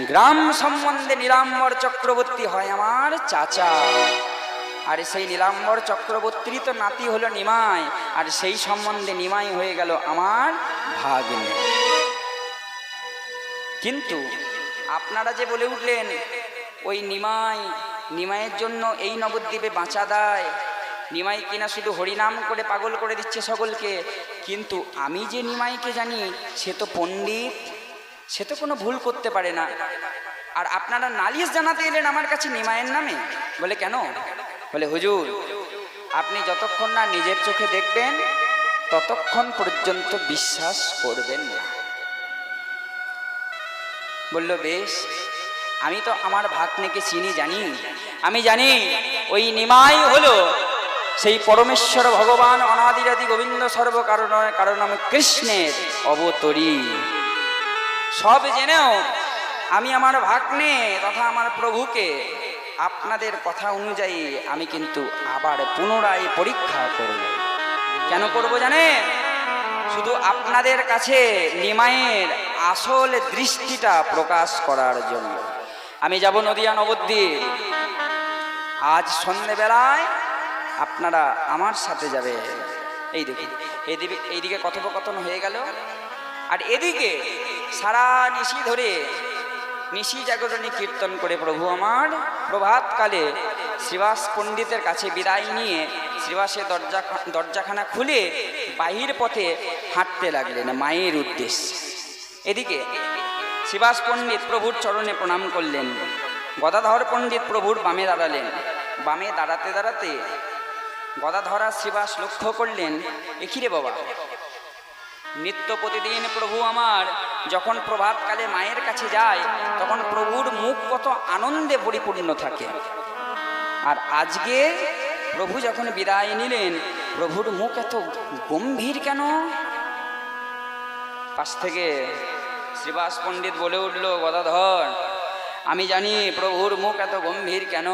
গ্রাম সম্বন্ধে নীলাম্বর চক্রবর্তী হয় আমার চাচা, আর সেই নীলাম্বর চক্রবর্তীর তো নাতি হলো নিমাই, আর সেই সম্বন্ধে নিমাই হয়ে গেল আমার ভাগ্নে। কিন্তু আপনারা যে বলে উঠলেন ওই নিমাইয়ের জন্য এই নবদ্বীপে বাঁচা দেয়, নিমাই কিনা শুধু হরিনাম করে পাগল করে দিচ্ছে সকলকে, কিন্তু আমি যে নিমাইকে জানি সে তো পণ্ডিত, সে তো কোনো ভুল করতে পারে না। আর আপনারা নালিশ জানাতে এলেন আমার কাছে নিমাইয়ের নামে, বলে কেন? বলে হুজুর, আপনি যতক্ষণ না নিজের চোখে দেখবেন ততক্ষণ পর্যন্ত বিশ্বাস করবেন না। বলল বেশ, আমি তো আমার ভাগ্নেকে চিনি, জানি, আমি জানি ওই নিমাই হলো সেই পরমেশ্বর ভগবান অনাদিরাদি গোবিন্দ সর্বকারণ কারণম কৃষ্ণের অবতরী। সব জেনেও আমি আমার ভাগ্নে তথা আমার প্রভুকে আপনাদের কথা অনুযায়ী আমি কিন্তু আবার পুনরায় পরীক্ষা করব। কেন করব জানে? শুধু আপনাদের কাছে নিমাইয়ের আসল দৃষ্টিটা প্রকাশ করার জন্য। আমি যাব নদিয়া নবদ্বীপ, আজ সন্ধ্যেবেলায় আপনারা আমার সাথে যাবে। এই দেখুন, এইদিকে কথোপকথন হয়ে গেল, আর এদিকে সারা নিশি ধরে নিশি জাগরণী কীর্তন করে প্রভু আমার প্রভাতকালে শ্রীবাস পণ্ডিতের কাছে বিদায় নিয়ে শ্রীবাসের দরজাখানা খুলে বাহির পথে হাঁটতে লাগলেন মায়ের উদ্দেশ্যে। এদিকে শ্রীবাস পণ্ডিত প্রভুর চরণে প্রণাম করলেন, গদাধর পণ্ডিত প্রভুর বামে দাঁড়ালেন। বামে দাঁড়াতে দাঁড়াতে গদাধরা শ্রীবাস লক্ষ্য করলেন, এখিরে বাবা, নিত্য প্রতিদিন প্রভু আমার যখন প্রভাতকালে মায়ের কাছে যায় তখন প্রভুর মুখ কত আনন্দে পরিপূর্ণ থাকে, আর আজকে প্রভু যখন বিদায় নিলেন প্রভুর মুখ এত গম্ভীর কেন? পাশ থেকে শ্রীবাস পণ্ডিত বলে উঠল, গদাধর, আমি জানি প্রভুর মুখ এত গম্ভীর কেন।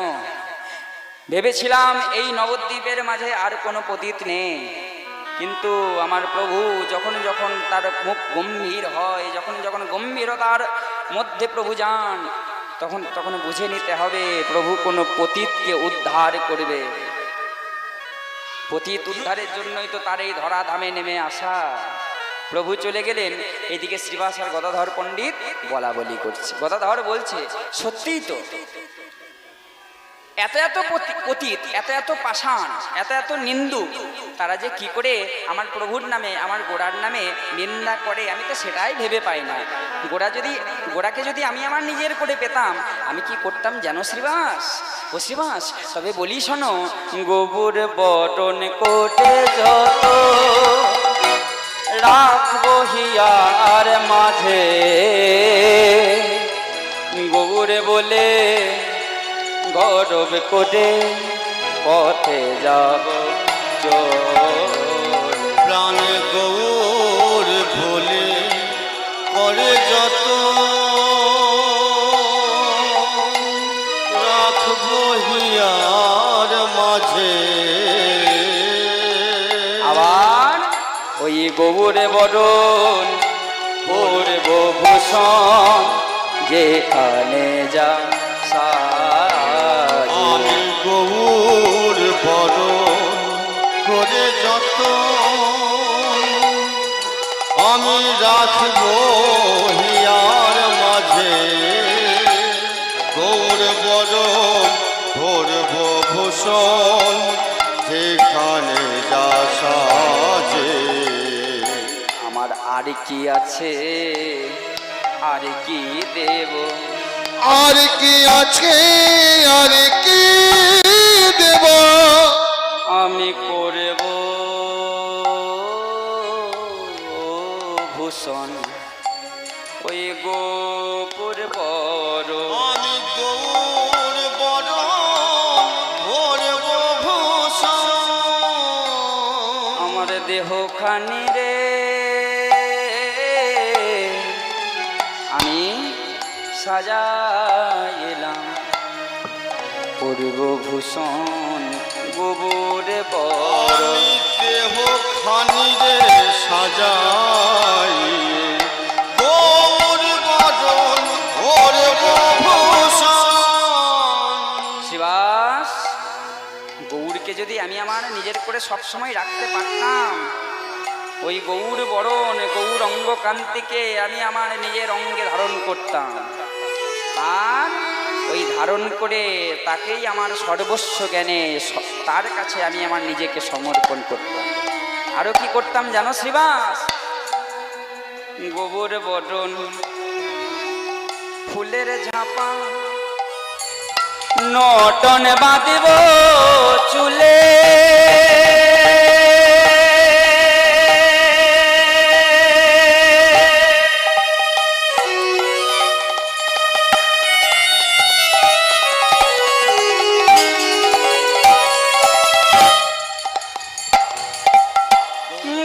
ভেবেছিলাম এই নবদ্বীপের মাঝে আর কোনো পতিত নেই, কিন্তু আমার প্রভু যখন যখন তার মুখ গম্ভীর হয়, যখন যখন গম্ভীরতার মধ্যে প্রভু যান, তখন তখন বুঝে নিতে হবে প্রভু কোনো পতিতকে উদ্ধার করবে। পতিত উদ্ধারের জন্যই তো তার এই ধরাধামে নেমে আসা। প্রভু চলে গেলেন, এদিকে শ্রীবাস আর গদাধর পণ্ডিত বলা বলি করছে। গদাধর বলছে, সত্যিই তো এত এত পতিত, এত এত পাষাণ, এত এত নিন্দু, তারা যে কি করে আমার প্রভুর নামে আমার গোড়ার নামে নিন্দা করে আমি তো সেটাই ভেবে পাই না। গোড়াকে যদি আমি আমার নিজের করে পেতাম আমি কি করতাম জানো শ্রীবাস? ও শ্রীবাস, তবে বলি শোনো, গোবর বটন কোটে যত রাখবো হিয়ার মাঝে, গোবর বলে গৌরব করে পথে যাব প্রাণ গৌর ভোলে করে যত রাখবো হিয়ার মাঝে। আবার ওই গোবরে বরণ করব ভূষণ, যেখানে যা আমি গৌর বরণ করে যত আমি রাখবো হিয়ার মাঝে, গৌর বরণ করব ভূষণ, যেখানে যা সাজে। আমার আর কি আছে, আর কি দেব, আর কি আছে, আর কি দেব, আমি করব ভূষণ ওই গোপুর বড়। আমি গৌর বরণ করব ভূষণ, আমার দেহখানি রে আমি সাজাইলাম করব ভূষণ গোবরে বড়। আমি দেহ খানি রে সাজাই গৌর বরণ করব যদি আমি আমার নিজের করে সবসময় রাখতে পারতাম, ওই গৌর বরণ গৌর অঙ্গ কান্তিকে আমি আমার নিজের অঙ্গে ধারণ করতাম, আর ওই ধারণ করে তাকেই আমার সর্বস্ব জ্ঞানে তার কাছে আমি আমার নিজেকে সমর্পণ করতাম। আরো কি করতাম জানো শ্রীবাস? গোবর বরণ ফুলের ঝাপা নটন বাঁধিব চুলে,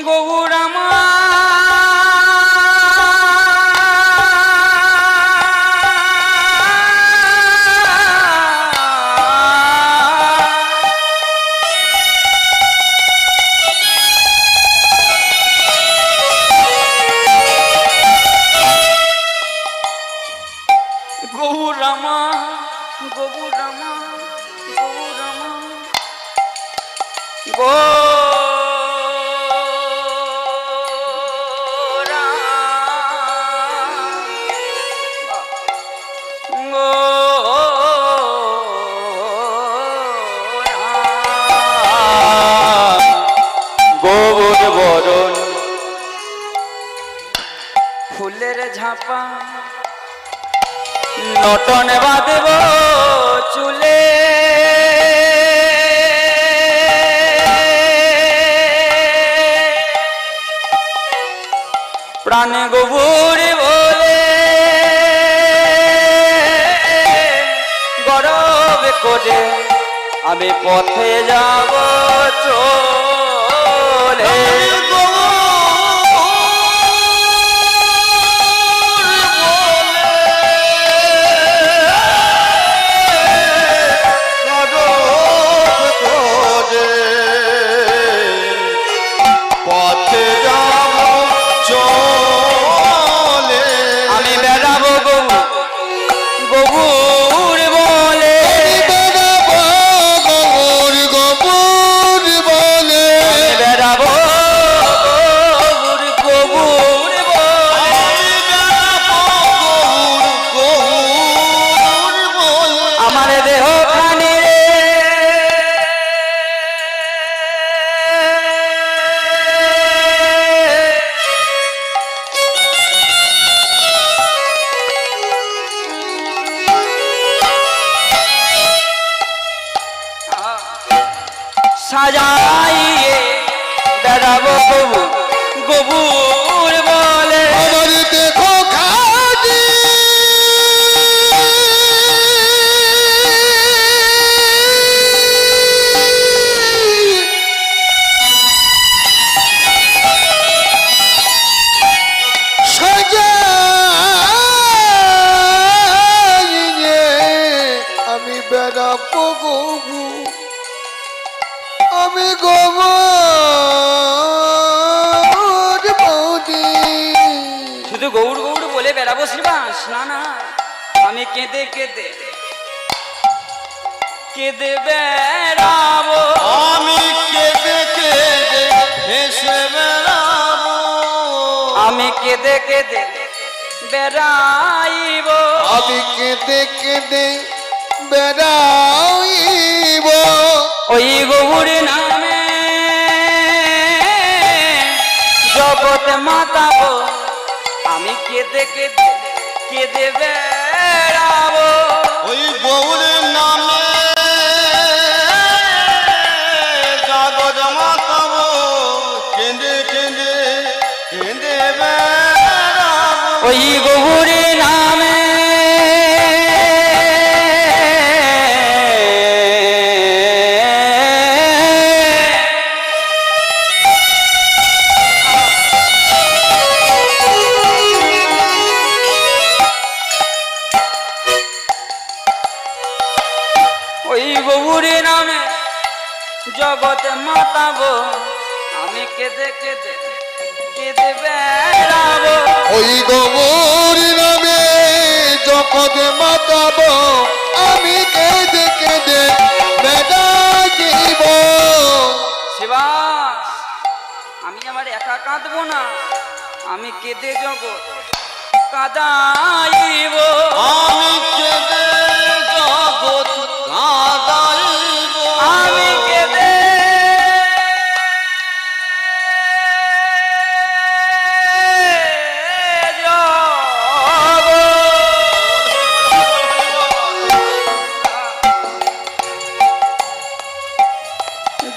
গৌরামা গৌরামা গৌরামা গৌরামা গোবর বরণ ফুলের ঝাপা নটন বাঁধব চুলে, প্রাণ গোবর বলে গরব করে আমি পথে যাব চলে। পথে যাব চলে, আমি বেড়াবো গবুর বলে, বেড়াবো গৌর গোবর বলে, বেড়াবো গবুর বলে, গৌর বলে, আমার দেহ খানি রে সাজাইয়ে বেড়াবো গবুর বলে, আমার দেখো খাজি সাজাইয়ে আমি বেড়াবো গবু, আমি গোবর বৌদি। শুধু গৌর গৌর বলে বেড়াবো শ্রীবাস? না না, আমি কেঁদে কেঁদে কেঁদে বেড়াবো, আমি কেঁদে কেঁদে হেসে বেড়াবো, আমি কেঁদে কেঁদে বেড়াইব, আমি কেঁদে কেঁদে বেড়াইব, ওই গৌর নামে জগৎ মাতাবো, আমি কেঁদে কেঁদে কেঁদে বেড়াবো, ওই গৌর নামে জগৎ মাতাবো, কেঁদে কেঁদে কেঁদে বেড়াবো, ওই গৌর নামে ওই গৌর নামে জগৎ মাতাবো, আমি কেঁদে কেঁদে কেঁদে বেড়াবো, ওই গৌর নামে জগৎ মাতাবো, আমি কেঁদে কেঁদে বেড়াইব, কাঁদবো না, আমি কেঁদে জগৎ কাঁদাইব। আমি কেঁদে জগৎ কাঁদাইব। আমি কেঁদে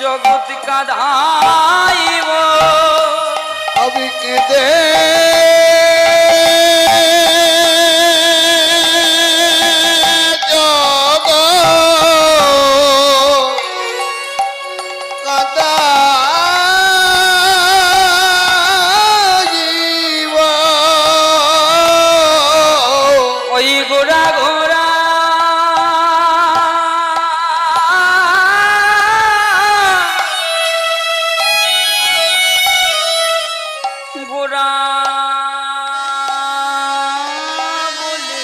জগৎ কাঁদাইব। আমি কেঁদে ওই গোরা গোরা গোরা বলে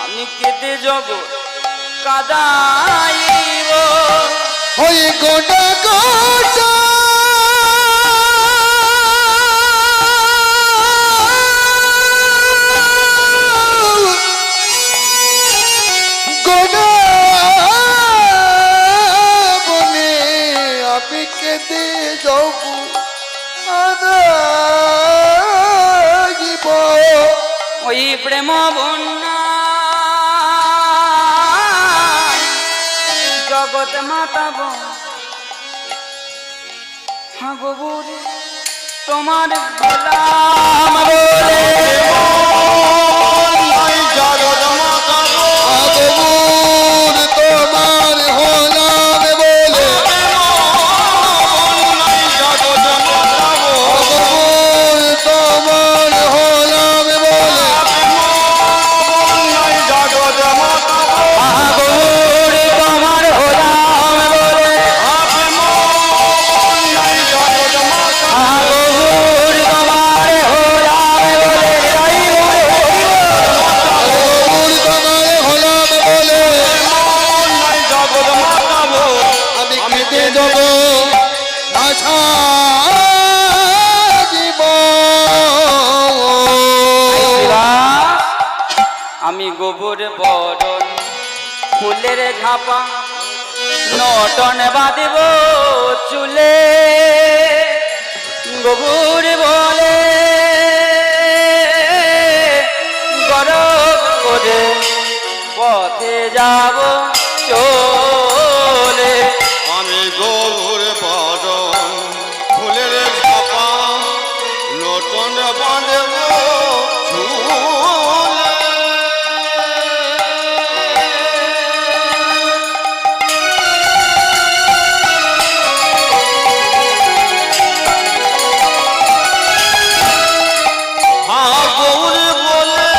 আমি কেঁদে জগৎ কাঁদাইব। ওই গোটা গোটা গোটা বলে আমি কেঁদে যাব আদাইব। ওই প্রেম বন্যা জগৎ মাতাব হাগবুর তোমার গোলাম বলে। জগৎ মাতাবো আদবুর তোমার হলাম বলে। জগৎ মাতাবো আদবুর তোমার হলাম বলে। জগৎ মাতাবো হাগবুর তোমার গোলাম বলে। জগৎ মাতাবো হাগবুর তোমার গোলাম বলে। আদবুর তোমার হলাম বলে। জগৎ মাতাবো আমি কেঁদে যাব আশা আমি গোবর বরণ ফুলের ঝাপা নটন বাঁধিব চুলে। গোবর বলে গরব করে পথে যাব চলে। আমি গৌর বরণ ফুলের ঝাপা নতুন বাঁধব চুলে। হ্যাঁ গৌর বলে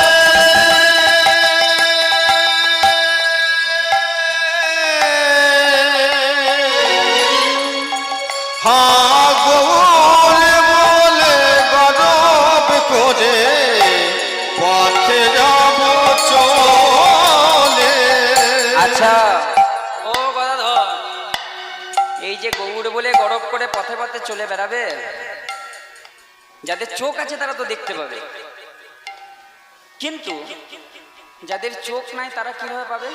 হ্যাঁ গৌর বলে গরব করে পথে যাব চলে। আচ্ছা ও গদাধর, এই যে গৌড় বলে গরব করে পথে পথে চলে বেড়াবে, যাদের চোখ আছে তারা তো দেখতে পাবে, কিন্তু যাদের চোখ নাই তারা কিভাবে পাবে?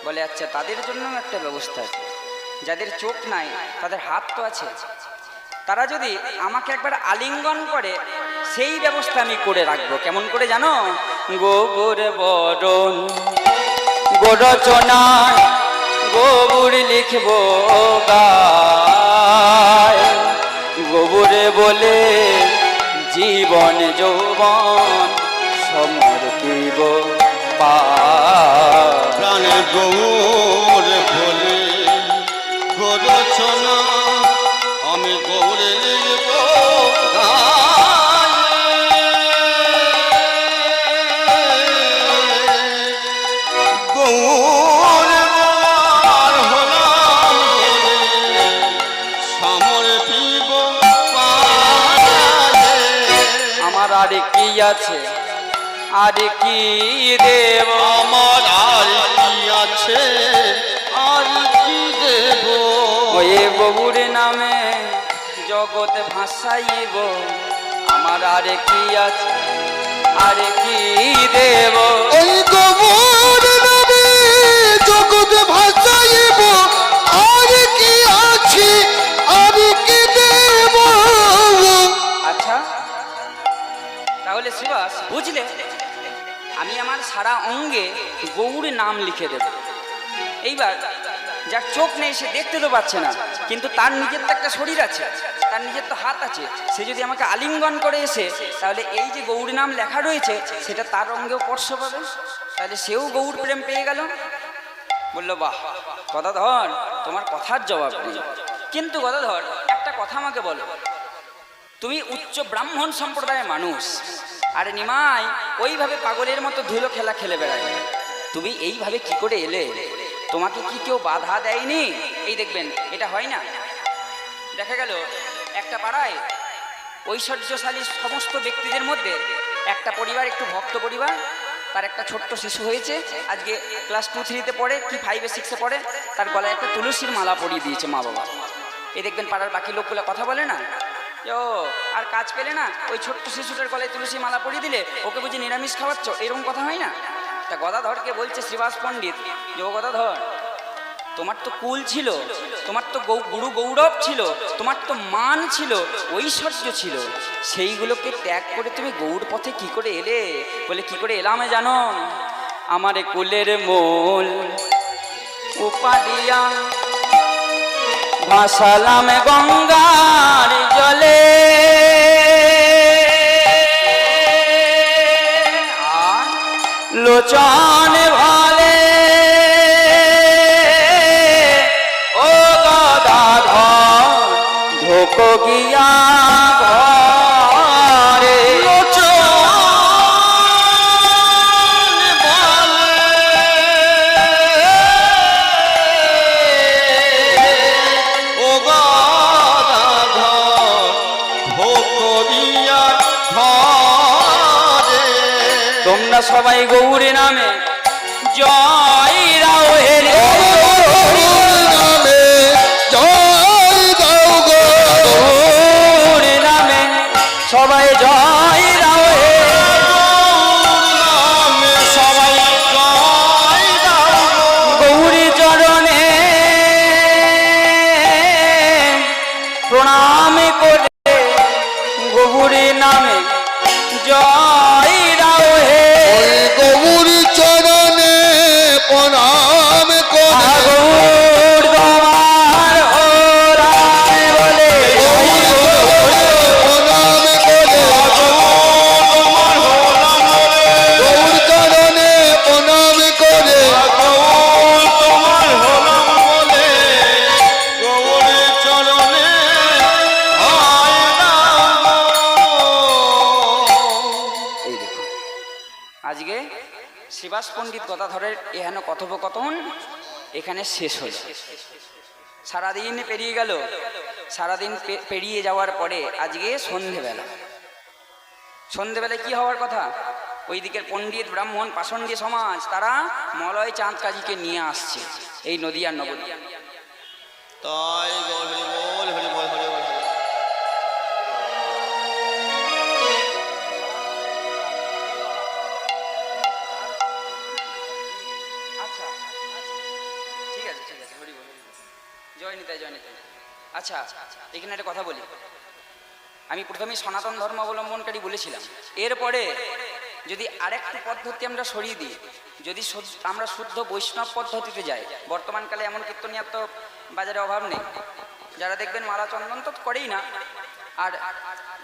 বলে আচ্ছা তাদের জন্য একটা ব্যবস্থা আছে। যাদের চোখ নাই তাদের হাত তো আছে, তারা যদি আমাকে একবার আলিঙ্গন করে সেই ব্যবস্থা আমি করে রাখবো। কেমন করে জানো? গোবর বরণ গোরচনা গোবর লিখব গায়। গোবরে বলে জীবন যৌবন সমর্পিব পায়। প্রাণে গৌর বলে গোরচনা আমি গৌরে লিখব গৌর বলার হলাম বলে সমর্পিব পায়ে। আমার আর কি আছে, আর কি দেব? আমার আর কি আছে, আর কি দেব? ওই ববুর নামে জগৎ ভাসাইব, আমার আরে কি আছে, আরে কি দেব। ওই গোবর নামে জগৎ ভাসাইব, আর কি আছে, আর কি দেব। আচ্ছা, তাহলে সুভাষ বুঝলে, আমি আমার সারা অঙ্গে গৌর নাম লিখে দেব। এইবার যার চোখ নেই সে দেখতে তো পাচ্ছে না, কিন্তু তার নিজের তো একটা শরীর আছে, তার নিজের তো হাত আছে, সে যদি আমাকে আলিঙ্গন করে এসে, তাহলে এই যে গৌর নাম লেখা রয়েছে সেটা তার অঙ্গেও স্পর্শ পাবে, তাহলে সেও গৌর প্রেম পেয়ে গেল। বললো বাহ গদাধর, তোমার কথার জবাব নেই, কিন্তু গদাধর একটা কথা আমাকে বলো, তুমি উচ্চ ব্রাহ্মণ সম্প্রদায়ের মানুষ, আর নিমাই ওইভাবে পাগলের মতো ধুলো খেলা খেলে বেড়ায়, তুমি এইভাবে কি করে এলে? তোমাকে কি কেউ বাধা দেয়নি? এই দেখবেন এটা হয় না, দেখা গেল একটা পাড়ায় ঐশ্বর্যশালী সমস্ত ব্যক্তিদের মধ্যে একটা পরিবার একটু ভক্ত পরিবার, তার একটা ছোট্ট শিশু হয়েছে, আজকে ক্লাস 2-3-তে পড়ে কি 5-6-এ পড়ে, তার গলায় একটা তুলসীর মালা পরিয়ে দিয়েছে মা বাবা। এই দেখবেন পাড়ার বাকি লোকগুলো কথা বলে না, ও আর কাজ পেলে না ওই ছোট্ট শিশুটার গলায় তুলসী মালা পরিয়ে দিলে ওকে বুঝি নিরামিষ খাওয়াচ্ছ, এরকম কথা হয় না? তা গদাধরকে বলছে শ্রীবাস পণ্ডিত যে ও গদাধর, তোমার তো কুল ছিল, তোমার তো গুরু গৌরব ছিল, তোমার তো মান ছিল, ঐশ্বর্য ছিল, সেইগুলোকে ত্যাগ করে তুমি গৌর পথে কি করে এলে? বলে কি করে এলাম জানো? আমার কুলের মূল উপাদিয়া ভাসালাম গঙ্গার জলে, লোচন ভালে ও গদাধর ধোক গিয়া ঘরে। ও গদাধর ভোকরিয়া ঘরে। তোমরা সবাই গৌরী নামে জয় রাও হেরে, নামে জয় দাও গো, গৌরী নামে সবাই জয় রাও হে, নামে সবাই জয় দাও গো। গৌরী চরণে প্রণাম করে গৌরী নামে জয় রাও হে। ওই গৌর চরণে প্রণাম করে, গৌর তোমার ওরায় বলে, প্রণাম করে, গৌর চরণে প্রণাম করে, গৌর তোমার হলাম বলে, গৌরের চরণে হয় দাও গো। এই দেখুন আজকে শ্রীবাস পণ্ডিত গদাধরের এহেন কথোপকথন এখানে শেষ হল। সারাদিন পেরিয়ে গেল, সারাদিন পেরিয়ে যাওয়ার পরে আজকে সন্ধেবেলা, সন্ধেবেলায় কি হওয়ার কথা? ওই দিকের পণ্ডিত ব্রাহ্মণ পাষণ্ডী সমাজ তারা মলয় চাঁদ কাজীকে নিয়ে আসছে এই নদিয়ার নবদ্বীপ। তাই গো, হরি বল হরি বল হরি বল। আচ্ছা ঠিক আছে ঠিক আছে, হরি বল হরি বল। জয় নিতাই জয় নিতাই। আচ্ছা এখানে একটা কথা বলি, আমি প্রথমেই সনাতন ধর্ম অবলম্বনকারী বলেছিলাম, এরপরে যদি আরেকটি পদ্ধতি আমরা সরিয়ে দিই, যদি আমরা শুদ্ধ বৈষ্ণব পদ্ধতিতে যাই, বর্তমানকালে এমন কীর্তনিয়ার তো বাজারে অভাব নেই, যারা দেখবেন মালা চন্দন তো করেই না, আর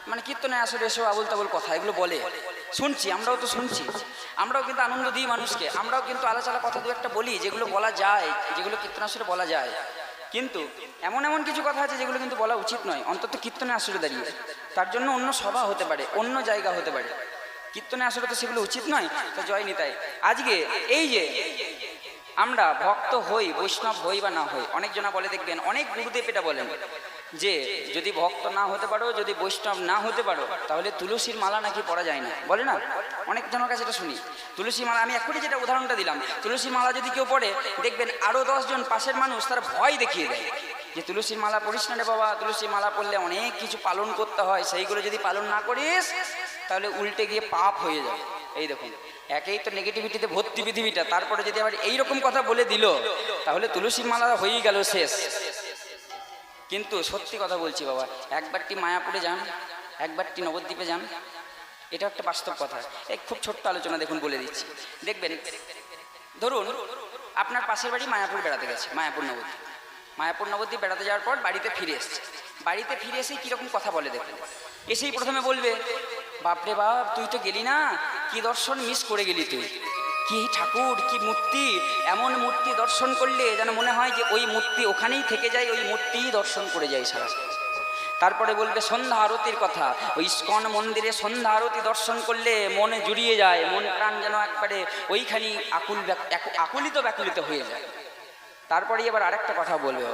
মানে কীর্তনে আসলে এসব আবুল তাবুল কথা এগুলো বলে শুনছি, আমরাও তো শুনছি, আমরাও কিন্তু আনন্দ দিই মানুষকে, আমরাও কিন্তু আলাচালা কথা দু একটা বলি যেগুলো বলা যায়, যেগুলো কীর্তন আসলে বলা যায়, কিন্তু এমন এমন কিছু কথা আছে যেগুলো কিন্তু বলা উচিত নয়, অন্তত কীর্তনে আসলে দাঁড়িয়ে। তার জন্য অন্য সভা হতে পারে, অন্য জায়গা হতে পারে, কীর্তনে আসলে তো সেগুলো উচিত নয়। তো জয় নিতাই, আজকে এই যে আমরা ভক্ত হই, বৈষ্ণব হই বা না হই, অনেকজনা বলে দেখবেন, অনেক গুরুদেব এটা বলেন যে যদি ভক্ত না হতে পারো, যদি বৈষ্ণব না হতে পারো, তাহলে তুলসীর মালা নাকি পরা যায় না, বলে না? অনেকজনের কাছে এটা শুনি। তুলসী মালা, আমি এক্ষুনি যেটা উদাহরণটা দিলাম, তুলসী মালা যদি কেউ পড়ে দেখবেন আরও 10 জন পাশের মানুষ তার ভয় দেখিয়ে দেয়, যে তুলসীর মালা পড়িস না রে বাবা, তুলসীর মালা পড়লে অনেক কিছু পালন করতে হয়, সেইগুলো যদি পালন না করিস তাহলে উল্টে গিয়ে পাপ হয়ে যাবে। এই দেখুন, একেই তো নেগেটিভিটিতে ভর্তি পৃথিবীটা, তারপরে যদি আবার এইরকম কথা বলে দিল তাহলে তুলসীর মালা হয়েই গেল শেষ। কিন্তু সত্যি কথা বলছি বাবা, একবারটি মায়াপুরে যান, একবারটি নবদ্বীপে যান, এটা একটা বাস্তব কথা। এই খুব ছোট্ট আলোচনা দেখুন বলে দিচ্ছি, দেখবেন। ধরুন আপনার পাশের বাড়ি মায়াপুর বেড়াতে গেছে, মায়াপুর নবদ্বীপ বেড়াতে যাওয়ার পর বাড়িতে ফিরে এসছে। বাড়িতে ফিরে এসেই কীরকম কথা বলে দেখুন। এসেই প্রথমে বলবে, বাপরে বাপ তুই তো গেলি না, কি দর্শন মিস করে গেলি তুই, কি ঠাকুর, কি মূর্তি, এমন মূর্তি দর্শন করলে যেন মনে হয় যে ওই মূর্তি ওখানেই থেকে যায়, ওই মূর্তিই দর্শন করে যায় সারা। তারপরে বলবে সন্ধ্যা আরতির কথা, ওই ইস্কন মন্দিরে সন্ধ্যা আরতি দর্শন করলে মনে জুড়িয়ে যায়, মন প্রাণ যেন একবারে ওইখানেই আকুলিত ব্যাকুলিত হয়ে যায়। তারপরে এবার আরেকটা কথা বলবে,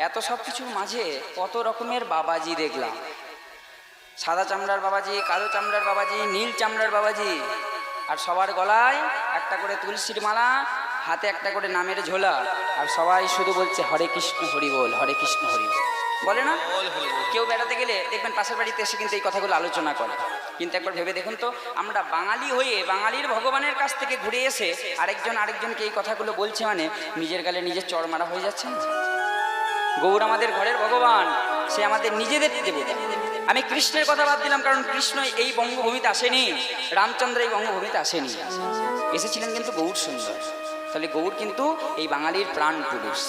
এত সব কিছুর মাঝে কত রকমের বাবাজি দেখলাম, সাদা চামড়ার বাবাজি, কালো চামড়ার বাবাজি, নীল চামড়ার বাবাজি, আর সবার গলায় একটা করে তুলসীর মালা, হাতে একটা করে নামের ঝোলা, আর সবাই শুধু বলছে হরে কৃষ্ণ হরি বল, হরে কৃষ্ণ হরি বল, বলে না? কেউ বেড়াতে গেলে দেখবেন পাশের বাড়িতে এসে কিন্তু এই কথাগুলো আলোচনা করে। কিন্তু একবার ভেবে দেখুন তো, আমরা বাঙালি হয়ে বাঙালির ভগবানের কাছ থেকে ঘুরে এসে আরেকজনকে এই কথাগুলো বলছে, মানে নিজের গালে নিজের চড় মারা হয়ে যাচ্ছে না? গৌর আমাদের ঘরের ভগবান, সে আমাদের নিজেদের দেবতা। আমি কৃষ্ণের কথা বাদ দিলাম, কারণ কৃষ্ণ এই বঙ্গভূমিতে আসেনি, রামচন্দ্র এই বঙ্গভূমিতে আসেনি, এসেছিলেন কিন্তু গৌর সুন্দর। তাহলে গৌর কিন্তু এই বাঙালির প্রাণ পুরুষ।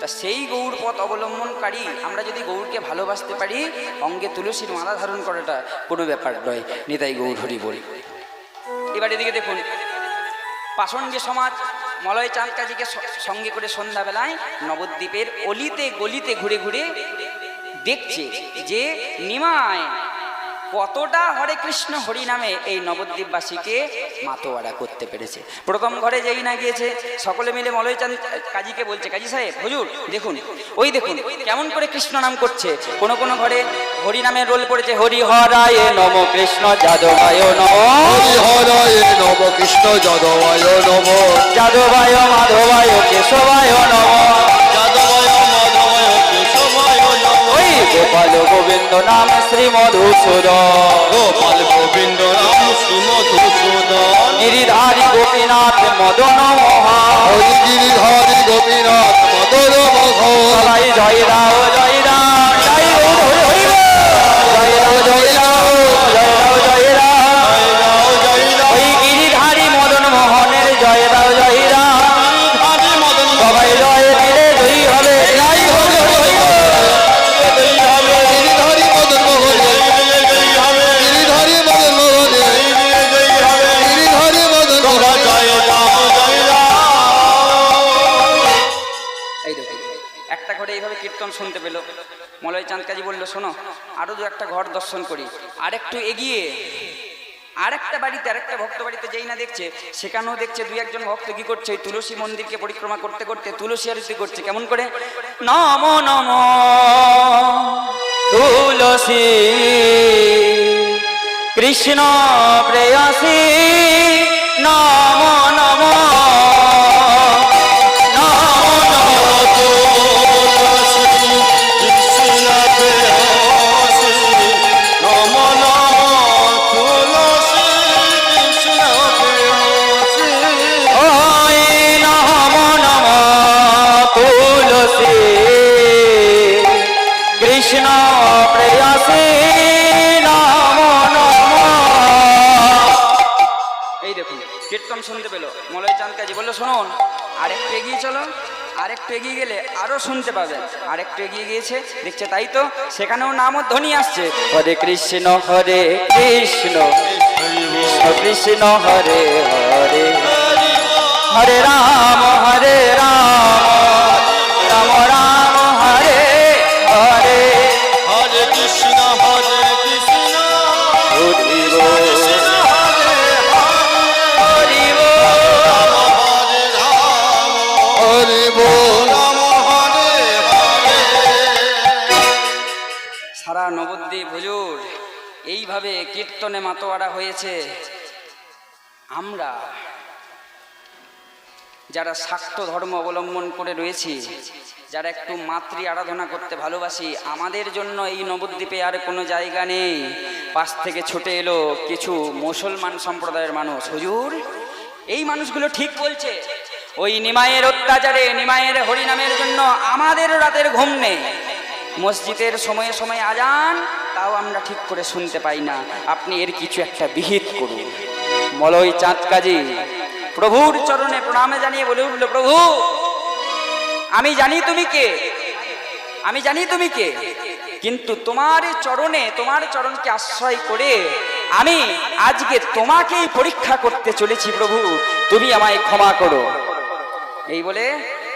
তা সেই গৌর পথ অবলম্বনকারী আমরা যদি গৌরকে ভালোবাসতে পারি, অঙ্গে তুলসীর মালা ধারণ করাটা কোনো ব্যাপার নয়। নিতাই গৌর হরি বল। এবার এদিকে দেখুন, পাষণ্ডী সমাজ মলয় চাঁদ কাজীকে সঙ্গে করে সন্ধ্যাবেলায় নবদ্বীপের অলিতে গলিতে ঘুরে ঘুরে দেখছে যে নিমায় কতটা হরে কৃষ্ণ হরি নামে এই নবদ্বীপবাসীকে মাতোয়ারা করতে পেরেছে। প্রথম ঘরে যেই না গিয়েছে, সকলে মিলে মলয় চাঁদ কাজীকে বলছে, কাজী সাহেব হুজুর দেখুন, ওই দেখুন কেমন করে কৃষ্ণ নাম করছে। কোনো কোনো ঘরে হরি নামের রোল পড়েছে, হরি হরায় নম কৃষ্ণ যাদবায় নম, হরি হরায় নম কৃষ্ণ যাদবায় নম, যাদবায় মাধবায় কেশবায় নম, যাদবায় মাধবায় কেশবায় নমঃ। ওই গোপাল গোবিন্দ নাম শ্রী মধুসূদন, গোপাল গোবিন্দ রাম শ্রী মধুসূদন, গিরিধারী গোপীনাথ মদন মোহন, হরি গিরিধারী গোপীনাথ মদন মোহন, সবাই জয় রাও জয় রাম, জয় গৌর হরি বল, জয় রাও জয় রাম, জয় রাও জয় রাম, জয় রাও জয় রাও, ওই গিরিধারী মদন মোহনের জয় রাও জয় রাম, হরি মদন সবাই জয় দিলে জয়ী হবে, জয় হরি হরি বল। গিরিধারী মদন মোহন, গিরিধারী মদন মোহন, গিরিধারী মদন মোহন। জয় রাম জয় রাম। এই দেখুন, একটা ঘরে এইভাবে কীর্তন শুনতে পেল। মলয় চাঁদ কাজী বলল, শোনো আরো দু একটা ঘর দর্শন করি। আরেকটু এগিয়ে আরেকটা বাড়িতে, আরেকটা ভক্ত বাড়িতে যেই না দেখছে, সেখানেও দেখছে দুই একজন ভক্ত কি করছে, ওই তুলসী মন্দিরকে পরিক্রমা করতে করতে তুলসী আরতি করছে। কেমন করে? নম নম তুলসী কৃষ্ণ প্রেয়সী, নম নম কৃষ্ণ প্রেয়সী নম নম। এই দেখুন কীর্তন শুনতে পেল। মলয় চাঁদ কাজী বললো, শুনুন আরেকটু এগিয়ে চলো, আরেকটু এগিয়ে গেলে আরো শুনতে পাবেন। আরেকটু এগিয়ে গিয়েছে, দেখছে তাই তো সেখানেও নাম ধ্বনি আসছে, হরে কৃষ্ণ হরে কৃষ্ণ কৃষ্ণ কৃষ্ণ হরে হরে, হরে রাম রাম রাম হরে হরে, হরে কৃষ্ণ হরে কৃষ্ণ হরি বল কৃষ্ণ হরে হরি বল। হরে রাম হরি বল। রাম হরে হরে। সারা নবদ্বীপ হুজুর এইভাবে কীর্তনে মাতোয়ারা হয়েছে। আমরা যারা শাক্ত ধর্ম অবলম্বন করে রয়েছে, যারা একটু মাতৃ আরাধনা করতে ভালোবাসি, আমাদের জন্য এই নবদ্বীপে আর কোনো জায়গা নেই। পাশ থেকে ছুটে এলো কিছু মুসলমান সম্প্রদায়ের মানুষ, হুজুর এই মানুষগুলো ঠিক বলছে, ওই নিমাইয়ের অত্যাচারে, নিমাইয়ের হরিনামের জন্য আমাদের রাতের ঘুম নেই। মসজিদের সময়ে সময়ে আজান, তাও আমরা ঠিক করে শুনতে পাই না। আপনি এর কিছু একটা বিহিত করুন। মলয় চাঁদ কাজী প্রভুর চরণে প্রণামে জানিয়ে বলে উঠল, প্রভু আমি জানি তুমি কে, আমি জানি তুমি কে, কিন্তু তোমার চরণে, তোমার চরণকে আশ্রয় করে আমি আজকে তোমাকেই পরীক্ষা করতে চলেছি। প্রভু তুমি আমায় ক্ষমা করো। এই বলে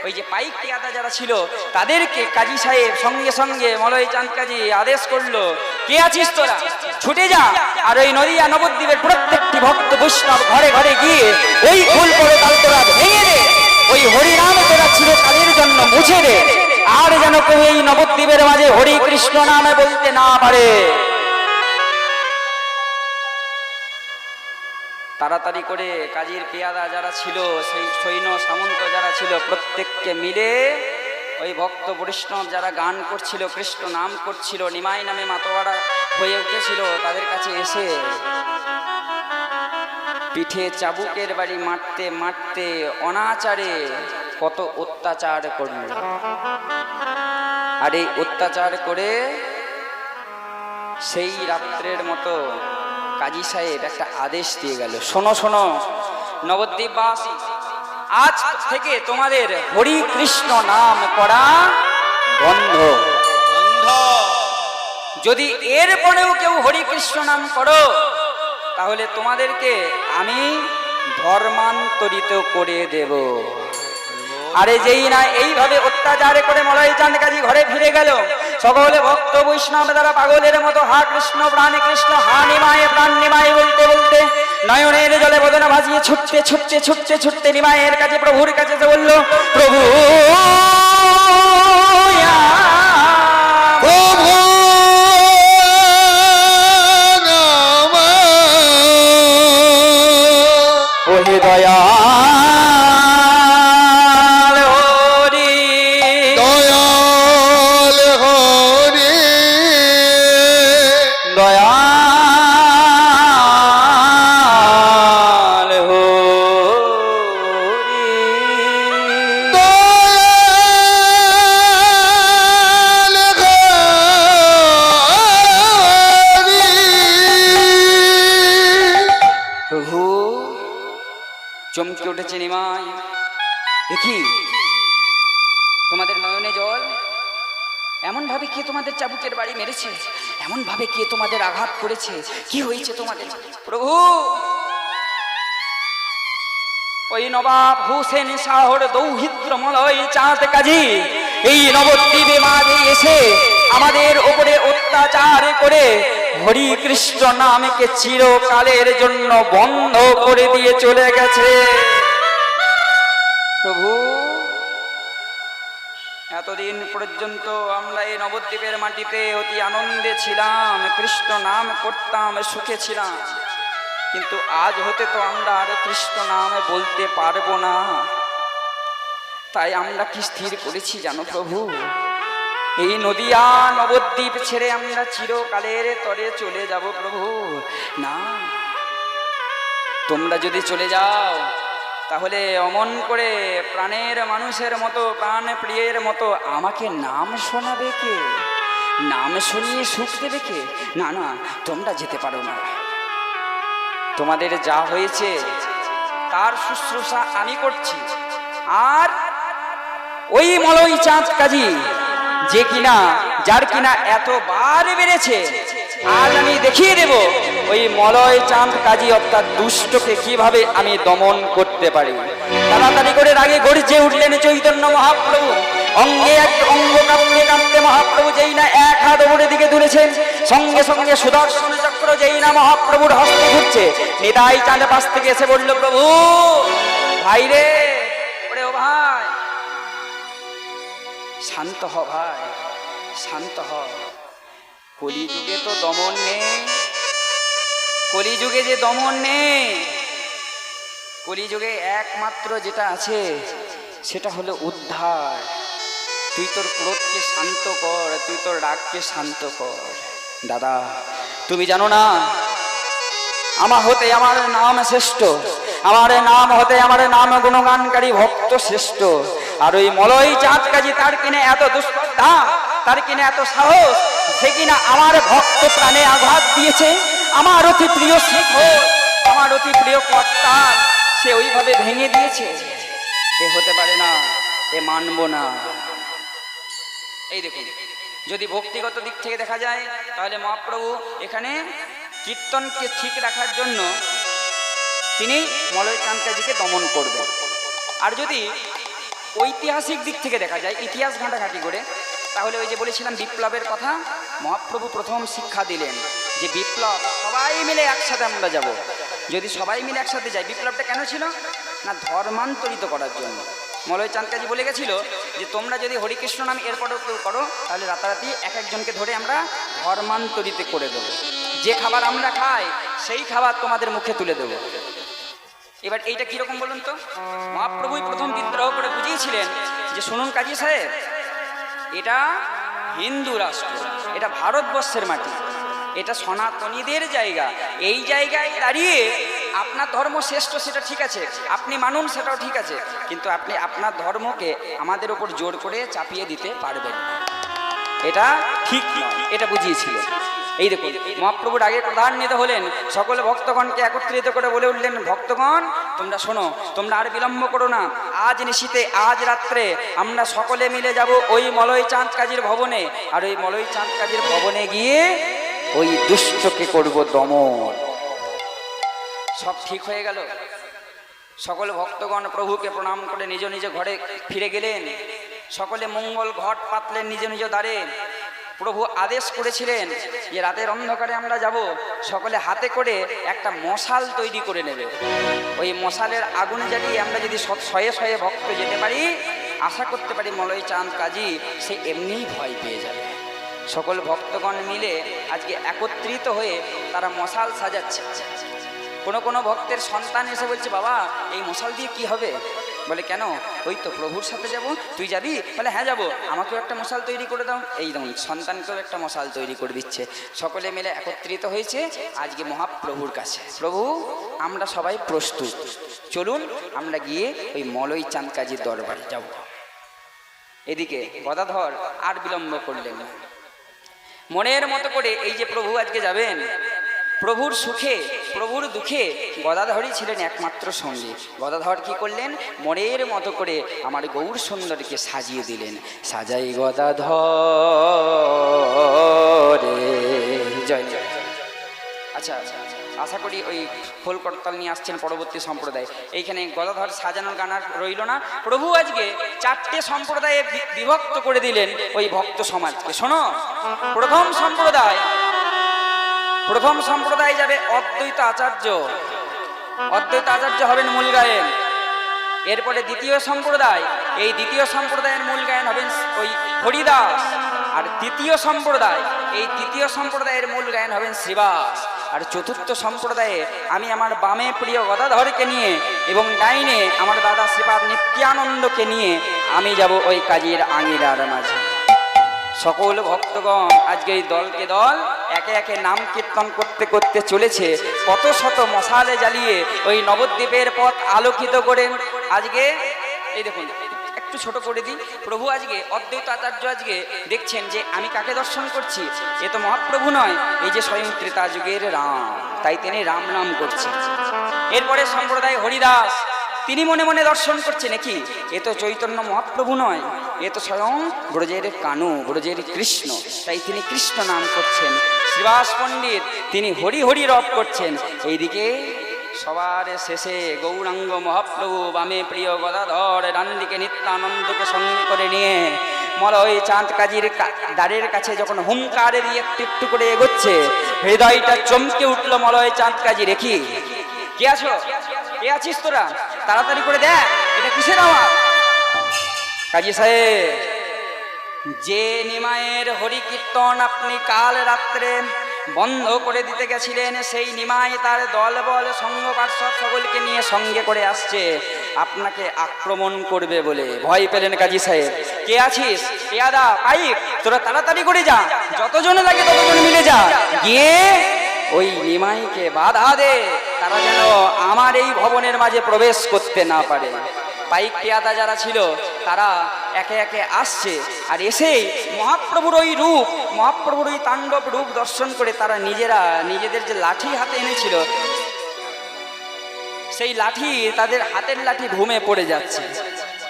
ওই যে পাইক পেয়াদা যারা ছিল তাদেরকে কাজী সাহেব সঙ্গে সঙ্গে মলয় চাঁদ কাজী আদেশ করলো, কে আছিস তোরা, ছুটে যা আর ওই নদিয়া নবদ্বীপের প্রত্যেকটি ভক্ত বৈষ্ণব ঘরে ঘরে গিয়ে ওই ফুল করে তাল তোরা ভেঙে দে, ওই হরিনাম তোরা চিরকালের জন্য মুছে দে, আর যেন কেউ এই নবদ্বীপের মাঝে হরি কৃষ্ণ নামে বলতে না পারে। তাড়াতাড়ি করে কাজীর পেয়াদা যারা ছিল, সেই সৈন্য সামন্ত যারা ছিল, প্রত্যেককে মিলে ওই ভক্ত বৈষ্ণব যারা গান করছিল, কৃষ্ণ নাম করছিল, নিমাই নামে মাতোয়ারা হয়ে উঠেছিল, তাদের কাছে এসে পিঠে চাবুকের বাড়ি মারতে মারতে অনাচারে কত অত্যাচার করল। আর এই অত্যাচার করে সেই রাত্রের মতো কাজী সাহেব একটা আদেশ দিয়ে গেল, শোনো শোনো নবদ্বীপবাসী, আজ থেকে তোমাদের হরি কৃষ্ণ নাম করা বন্ধ। যদি এর পরেও কেউ হরি কৃষ্ণ নাম করো তাহলে তোমাদেরকে আমি ধর্মান্তরিত করে দেব। আরে যেই না এইভাবে অত্যাচার করে মলয় চাঁদ কাজী ঘরে ফিরে গেল, সকলে ভক্ত বৈষ্ণব দ্বারা পাগলের মতো হা কৃষ্ণ প্রাণে কৃষ্ণ, হা নিমায়ে প্রাণ নিমায়ে বলতে বলতে নয়নের জলে বদন ভাসিয়ে ছুটতে ছুটতে ছুটতে ছুটতে নিমায়ের কাছে, প্রভুর কাছে সে বলল, প্রভু ওহে দয়া চমকে উঠেছে নিমাই, দেখি তোমাদের নয়নে জল, এমন ভাবে কে তোমাদের চাবুকের বাড়ি মেরেছে, এমন ভাবে কে তোমাদের আঘাত করেছে, কি হয়েছে তোমাদের? প্রভু ওই নবাব হোসেন শাহর দৌহিত্র মলয় চাঁদ কাজী এই নবদ্বীপে মাঝে এসে আমাদের ওপরে অত্যাচার করে হরি কৃষ্ণ নামকে চিরকালের জন্য বন্ধ করে দিয়ে চলে গেছে। প্রভু এতদিন পর্যন্ত আমরা এই নবদ্বীপের মাটিতে অতি আনন্দে ছিলাম, কৃষ্ণ নাম করতাম, সুখে ছিলাম, কিন্তু আজ হতে তো আমরা আর কৃষ্ণ নাম বলতে পারবো না। তাই আমরা কি স্থির করেছি জানো প্রভু, এই নদিয়া নবদ্বীপ ছেড়ে আমরা চিরকালের তরে চলে যাব। প্রভু না, তোমরা যদি চলে যাও তাহলে অমন করে প্রাণের মানুষের মতো, প্রাণ প্রিয়ের মতো আমাকে নাম শোনাবে কে, নাম শুনিয়ে সুখ দেবে কে? না না, তোমরা যেতে পারো না। তোমাদের যা হয়েছে তার শুশ্রূষা আমি করছি, আর ওই মলয় চাঁদ কাজী যে কিনা, যার কিনা এতবার বেড়েছে, আজ আমি দেখিয়ে দেব ওই মলয় চাঁদ কাজী অর্থাৎ দুষ্টকে কিভাবে আমি দমন করতে পারি। তাড়াতাড়ি করে রাগে গর্জে উঠলেন চৈতন্য মহাপ্রভু, অঙ্গে এক অঙ্গ কাঁপতে কাঁপতে মহাপ্রভু যেই না এক হাত ওপরের দিকে তুলেছেন, সঙ্গে সঙ্গে সুদর্শন চক্র যেই না মহাপ্রভুর হস্তে ঘুরছে, নিতাই চাঁদ পাশ থেকে এসে বলল, প্রভু ভাই রে, ওরে ও ভাই, শান্ত হ ভাই, শান্ত হ। কলিযুগে তো দমন নেই, কলিযুগে যে দমন নেই, কলিযুগে একমাত্র যেটা আছে সেটা হলো উদ্ধার। তুই তোর ক্রোধকে শান্ত কর, তুই তোর রাগকে শান্ত কর। দাদা তুমি জানো না, আমার হতে আমার নাম শ্রেষ্ঠ, আমার নাম হতে আমার নাম গুণগানকারী ভক্ত শ্রেষ্ঠ। আর ওই মলয় চাঁদ কাজী তার কিনে এত দুষ্পর্ধা, তার কিনে এত সাহস, যে কিনা আমার ভক্ত প্রাণে আঘাত দিয়েছে। আমার অতি প্রিয় শিক্ষক, আমার অতি প্রিয় কর্তা, সে ওইভাবে ভেঙে দিয়েছে। এ হতে পারে না, এ মানব না। এই দেখুন, যদি ভক্তিগত দিক থেকে দেখা যায় তাহলে মহাপ্রভু এখানে কীর্তনকে ঠিক রাখার জন্য তিনি মলয় চাঁদ কাজীকে দমন করবেন। আর যদি ঐতিহাসিক দিক থেকে দেখা যায়, ইতিহাস ঘাঁটাঘাঁটি করে, তাহলে ওই যে বলেছিলাম বিপ্লবের কথা, মহাপ্রভু প্রথম শিক্ষা দিলেন যে বিপ্লব সবাই মিলে একসাথে আমরা যাব। যদি সবাই মিলে একসাথে যাই, বিপ্লবটা কেন ছিল না ধর্মান্তরিত করার জন্য। মলয় চাঁদ কাজী বলে গেছিল যে তোমরা যদি হরিকৃষ্ণ নাম এরপরেও কেউ করো তাহলে রাতারাতি এক একজনকে ধরে আমরা ধর্মান্তরিত করে দেবো। যে খাবার আমরা খাই সেই খাবার তোমাদের মুখে তুলে দেবো। এবার এইটা কিরকম বলুন তো? মহাপ্রভুই প্রথম বিদ্রোহ করে বুঝিয়েছিলেন যে শুনুন কাজী সাহেব, এটা হিন্দু রাষ্ট্র, এটা ভারতবর্ষের মাটি, এটা সনাতনীদের জায়গা। এই জায়গায় দাঁড়িয়ে আপনার ধর্ম শ্রেষ্ঠ সেটা ঠিক আছে, আপনি মানুন সেটাও ঠিক আছে, কিন্তু আপনি আপনার ধর্মকে আমাদের উপর জোর করে চাপিয়ে দিতে পারবেন না, এটা ঠিক নয়, এটা বুঝিয়েছিলেন। এই দেখুন মহাপ্রভুর আগে প্রধান নেতা হলেন, সকল ভক্তগণকে একত্রিত করে বলে উঠলেন, ভক্তগণ তোমরা শোনো, তোমরা আর বিলম্ব করো না, আজ নিশীতে আজ রাত্রে আমরা সকলে মিলে যাব ওই মলয় চাঁদ কাজীর ভবনে। আর ওই মলয় চাঁদ কাজীর ভবনে গিয়ে ওই দুষ্টকে করব দমন। সব ঠিক হয়ে গেল। সকল ভক্তগণ প্রভুকে প্রণাম করে নিজ নিজ ঘরে ফিরে গেলেন। সকলে মঙ্গল ঘট পাতলেন নিজ নিজ দ্বারে। প্রভু আদেশ করেছিলেন যে রাতের অন্ধকারে আমরা যাব, সকলে হাতে করে একটা মশাল তৈরি করে নেবে। ওই মশালের আগুন জ্বালিয়ে আমরা যদি শয়ে শয়ে ভক্ত যেতে পারি, আশা করতে পারি মলয় চাঁদ কাজী সে এমনিই ভয় পেয়ে যাবে। সকল ভক্তগণ মিলে আজকে একত্রিত হয়ে তারা মশাল সাজাচ্ছে। কোনো কোনো ভক্তের সন্তান এসে বলছে, বাবা এই মশাল দিয়ে কি হবে? বলে কেন? ওই তো প্রভুর সাথে যাব। তুই যাবি? বলে হ্যাঁ যাবো, আমাকেও একটা মশাল তৈরি করে দাও। এই দেখুন সন্তানকেও একটা মশাল তৈরি করে দিচ্ছে। সকলে মিলে একত্রিত হয়েছে আজকে মহাপ্রভুর কাছে। প্রভু আমরা সবাই প্রস্তুত, চলুন আমরা গিয়ে ওই মলয় চাঁদ কাজীর দরবারে যাব। এদিকে গদাধর আর বিলম্ব করলেন না। মনের মতো করে এই যে প্রভু আজকে যাবেন, প্রভুর সুখে প্রভুর দুঃখে গদাধরই ছিলেন একমাত্র সঙ্গী। গদাধর কি করলেন? মনের মতো করে আমার গৌর সুন্দরকে সাজিয়ে দিলেন। সাজাই গদাধর জয় জয়। আচ্ছা আশা করি ওই খোল করতাল নিয়ে আসছেন পরবর্তী সম্প্রদায়। এইখানে গদাধর সাজানোর গান আর রইল না। প্রভু আজকে 4টে সম্প্রদায়ে বিভক্ত করে দিলেন ওই ভক্ত সমাজকে। শোনো, প্রথম সম্প্রদায় যাবে অদ্বৈত আচার্য। অদ্বৈত আচার্য হবেন মূল গায়েন। এরপরে দ্বিতীয় সম্প্রদায়, এই দ্বিতীয় সম্প্রদায়ের মূল গায়েন হবেন ওই হরিদাস। আর তৃতীয় সম্প্রদায়, এই তৃতীয় সম্প্রদায়ের মূল গায়েন হবেন শ্রীবাস। আর চতুর্থ সম্প্রদায়ে আমি আমার বামে প্রিয় গদাধরকে নিয়ে এবং ডাইনে আমার দাদা শ্রীপাদ নিত্যানন্দকে নিয়ে আমি যাব ওই কাজীর আঙিনার মাঝে। সকল ভক্তগণ আজকে এই দলকে দল একে একে নাম কীর্তন করতে করতে চলেছে। কত শত মশালে জ্বালিয়ে ওই নবদ্বীপের পথ আলোকিত করে আজকে এই দেখুন একটু ছোট করে দিই। প্রভু আজকে অদ্বৈত আচার্য আজকে দেখছেন যে আমি কাকে দর্শন করছি, এ তো মহাপ্রভু নয়, এই যে স্বয়ং ত্রেতা যুগের রাম, তাই তিনি রাম নাম করছেন। এরপরে সম্প্রদায় হরিদাস, তিনি মনে মনে দর্শন করছেন কি এ তো চৈতন্য মহাপ্রভু নয়, এ তো স্বয়ং ব্রজের কানু, ব্রজের কৃষ্ণ, তাই তিনি কৃষ্ণ নাম করছেন। শ্রীবাস পণ্ডিত তিনি হরি হরি রব করছেন। এইদিকে সবার শেষে গৌরাঙ্গ মহাপ্রভু বামে প্রিয় গদাধর, ডানদিকে নিত্যানন্দকে সঙ্গে করে নিয়ে মলয় চাঁদ কাজীর দ্বারের কাছে যখন হুঙ্কারে দিয়ে একটু একটু করে এগোচ্ছে, হৃদয়টা চমকে উঠল মলয় চাঁদ কাজী। রেখি কে আছো? কে আছিস তোরা? তাড়াতাড়ি করে দেখ এটা কিসের আওয়াজ? কাজী সাহেব, যে নিমায়ের হরি কীর্তন আপনি কাল রাত্রে বন্ধ করে দিতে গেছিলেন, সেই নিমাই তার দলবল সঙ্গ পার্শ্বদ সকলকে নিয়ে সঙ্গে করে আসছে আপনাকে আক্রমণ করবে বলে। ভয় পেলেন কাজী সাহেব। কে আছিস? পেয়াদা পাইক, তোরা তাড়াতাড়ি করে যা, যতজন লাগে ততজন মিলে যা, গিয়ে ওই নিমাইকে বাধা দে, তারা যেন আমার এই ভবনের মাঝে প্রবেশ করতে না পারে। পাইক পেয়াদা যারা ছিল তারা একে একে আসছে, আর এসেই মহাপ্রভুর ওই রূপ, মহাপ্রভুর ওই তাণ্ডব রূপ দর্শন করে তারা নিজেরা নিজেদের যে লাঠি হাতে এনেছিল সেই লাঠি, তাদের হাতের লাঠি ঘুমে পড়ে যাচ্ছে।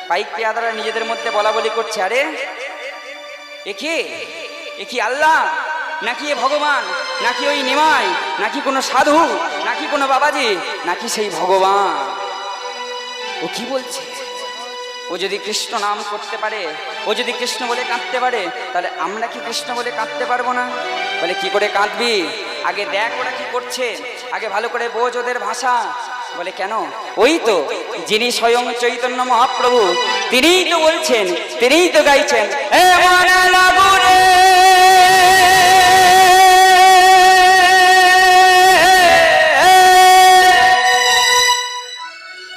পাইক পেয়াদারা নিজেদের মধ্যে বলা বলি করছে, আরে এ কি আল্লাহ নাকি এ ভগবান, নাকি ওই নিমাই, নাকি কোনো সাধু, নাকি কোনো বাবাজি, নাকি সেই ভগবান? ও কি বলছে? ও যদি কৃষ্ণ নাম করতে পারে, ও যদি কৃষ্ণ বলে কাঁদতে পারে, তাহলে আমরা কি কৃষ্ণ বলে কাঁদতে পারবো না? বলে কি করে কাঁদবি? আগে দেখ ওরা কি করছে, আগে ভালো করে বোঝ ওদের ভাষা। বলে কেন? ওই তো যিনি স্বয়ং চৈতন্য মহাপ্রভু, তিনিই তো বলছেন, তিনিই তো গাইছেন, এ মনে লাগু রে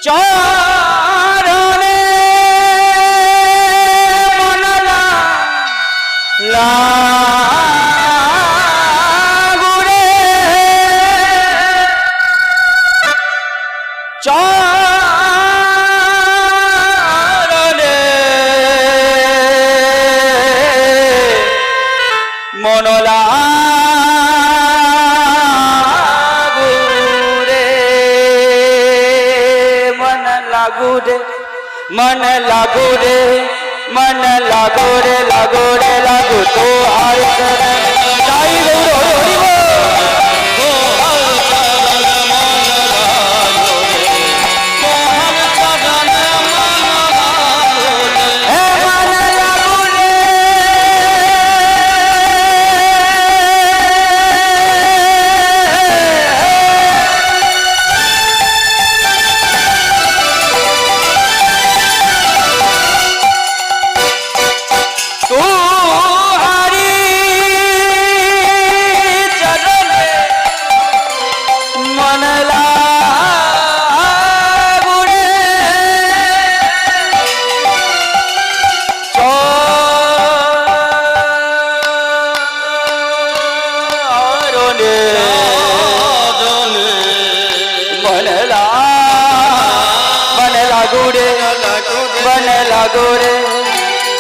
চরণে মন লাগু রে চরণে মন লাগু রে, মন লাগু রে, মন লাগু রে, মন লাগু রে, লাগু রে লাগু তো আর যাই গৌর হরি বল।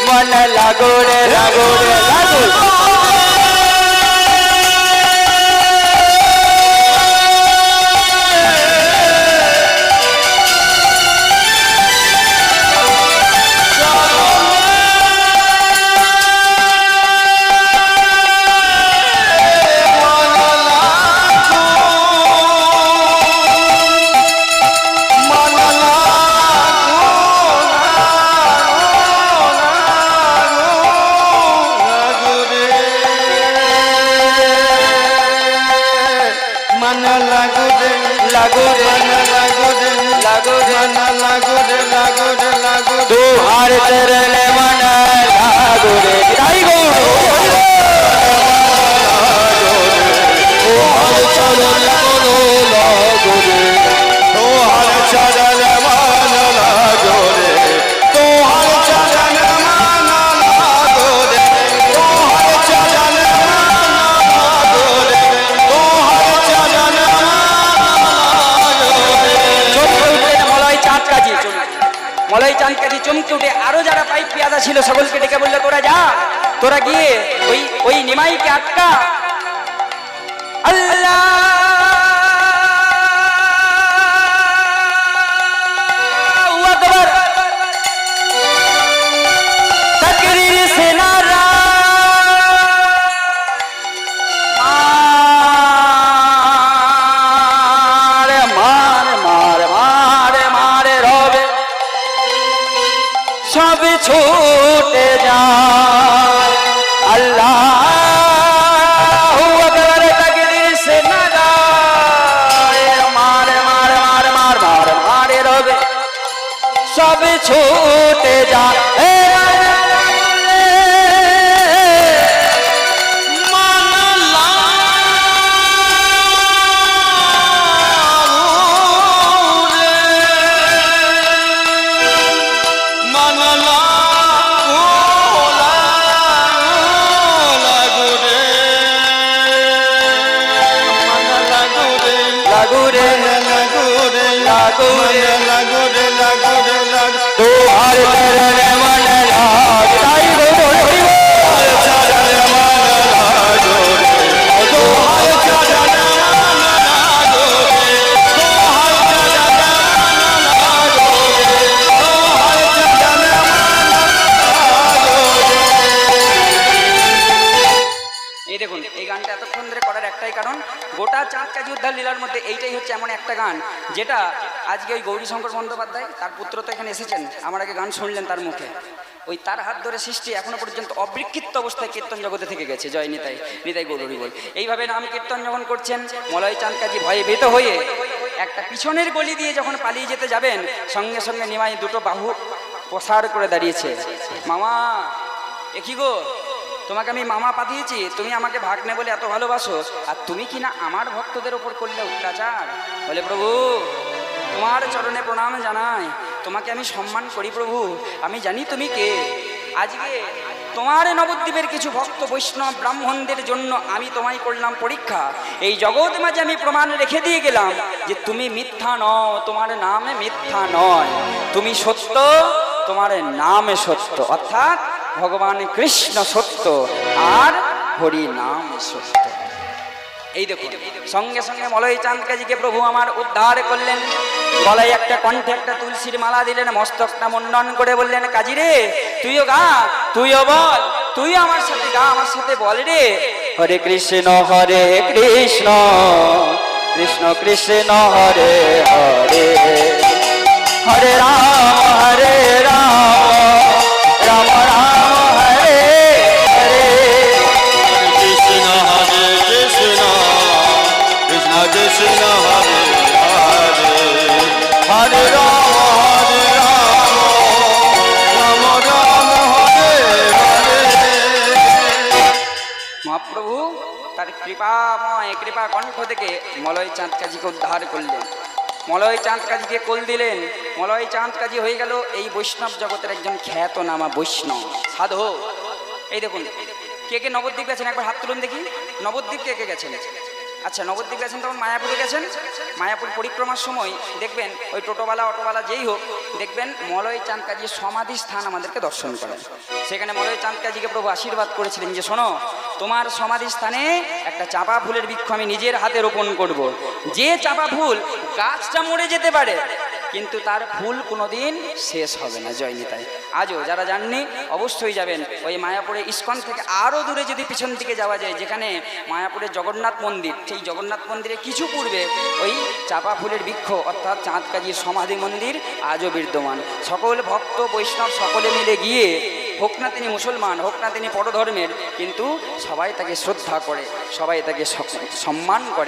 मन लागो रे लागो रे लागो। तुहार चरण मन लागो रे गिराई गौर तुहार चरण लागो रे तुहार चरण मन लागो रे तुहार चरण मन लागो रे तुहार चरण मन लागो रे तुहार चरण मलय चाँद काजी मलय चाँद काजी चमके उठे आरो যারা পাইক পেয়াদা ছিল সকলকে ডেকে বলল তোরা যা তোরা গিয়ে ওই নিমাইকে আটকা আল্লাহ আকবার তাকবীর সে নারা মার মার মার মার রবে सब छूटे जाए अल्लाहू अकबर तकदीर से न जाए मार मार मार मार मार मारे रोबे सब छूटे जाए मन ठाकुर লাগো রে লাগো রে লাগো তোমার চরণ মন লাগাই গৌর হরি বল। চরণ মান লাগো রে দোহাই চরণ মান লাগো রে দোহাই চরণ মান লাগো রে দোহাই চরণ মান লাগো রে। এই দেখুন, এই গানটা এতক্ষণ ধরে করার একটাই কারণ, গোটা চাঁদ কাজী উদ্ধার লীলার মধ্যে এইটাই হচ্ছে এমন একটা গান যেটা আজকে ওই গৌরীশঙ্কর বন্দ্যোপাধ্যায়, তার পুত্র তো এখানে এসেছেন, আমার আগে গান শুনলেন তার মুখে, ওই তার হাত ধরে সৃষ্টি এখনো পর্যন্ত অবিকৃত অবস্থায় কীর্তন জগতে থেকে গেছে। জয় নিতাই, নিতাই গৌরী বল। এইভাবে নাম কীর্তন যখন করছেন, মলয় চাঁদ কাজী ভয়ে ভীত হয়ে একটা পিছনের গলি দিয়ে যখন পালিয়ে যেতে যাবেন, সঙ্গে সঙ্গে নিমাই দুটো বাহু প্রসার করে দাঁড়িয়েছে। মামা, এ কি গো, তোমাকে আমি মামা পাঠিয়েছি, তুমি আমাকে ভাগ্নে বলে এত ভালোবাসো, আর তুমি কি না আমার ভক্তদের ওপর করলে অত্যাচার? বলে প্রভু, তোমার চরণে প্রণাম জানাই, তোমাকে আমি সম্মান করি প্রভু, আমি জানি তুমি কে। আজকে তোমার নবদ্বীপের কিছু ভক্ত বৈষ্ণব ব্রাহ্মণদের জন্য আমি তোমায় করলাম পরীক্ষা। এই জগৎ মাঝে আমি প্রমাণ রেখে দিয়ে গেলাম যে তুমি মিথ্যা নও, তোমার নামে মিথ্যা নয়, তুমি সত্য, তোমার নামে সত্য, অর্থাৎ ভগবান কৃষ্ণ সত্য আর হরি নাম সত্য। এই দেখুন, সঙ্গে সঙ্গে মলয় চাঁদ কাজীকে প্রভু আমার উদ্ধার করলেন, গলায় একটা কণ্ঠে একটা তুলসীর মালা দিলেন, মস্তকটা মুন্ডন করে বললেন, কাজী রে তুইও গা, তুইও বল, তুই আমার সাথে গা, আমার সাথে বল রে, হরে কৃষ্ণ কৃষ্ণ কৃষ্ণ হরে হরে, হরে রাম রাম রাম হরে হরে। কৃষ্ণ হরে কৃষ্ণ কৃষ্ণ কৃষ্ণ হরে হরে হরে রাম রাম রাম হরে হরে। মহাপ্রভু তার কৃপাময় কৃপা কণ্ঠ থেকে মলয় চাঁদ কাজীকে উদ্ধার করলেন, মলয় চাঁদ কাজীকে কোল দিলেন। মলয় চাঁদ কাজী হয়ে গেল এই বৈষ্ণব জগতের একজন খ্যাতনামা বৈষ্ণব সাধু। এই দেখুন, কে কে নবদ্বীপ গেছেন একবার হাত তুলুন দেখি। নবদ্বীপ কে কে গেছেন? আচ্ছা, নবদ্বীপ গেছেন, তখন মায়াপুরে গেছেন। মায়াপুর পরিক্রমার সময় দেখবেন ওই টোটোওয়ালা অটোওয়ালা যেই হোক, দেখবেন মলয় চাঁদ কাজীর সমাধি স্থান আমাদেরকে দর্শন করেন। সেখানে মলয় চাঁদ কাজীকে প্রভু আশীর্বাদ করেছিলেন যে শোনো, তোমার সমাধি স্থানে একটা চাপা ফুলের বৃক্ষ আমি নিজের হাতে রোপণ করব। যে চাপা ফুল গাছটা মরে যেতে পারে কিন্তু তার ফুল কোনোদিন শেষ হবে না। জয় নিতাই। আজও যারা যাননি অবশ্যই যাবেন। ওই মায়াপুরে ইস্কন থেকে আরও দূরে যদি পিছন দিকে যাওয়া যায়, যেখানে মায়াপুরের জগন্নাথ মন্দির, সেই জগন্নাথ মন্দিরে কিছু পূর্বে ওই চাপা ফুলের বৃক্ষ অর্থাৎ চাঁদ কাজীর সমাধি মন্দির আজও বিদ্যমান। সকল ভক্ত বৈষ্ণব সকলে মিলে গিয়ে, হোক না তিনি মুসলমান, হোক না তিনি পরধর্মের, কিন্তু সবাই তাকে শ্রদ্ধা করে, সবাই তাকে সম্মান করে।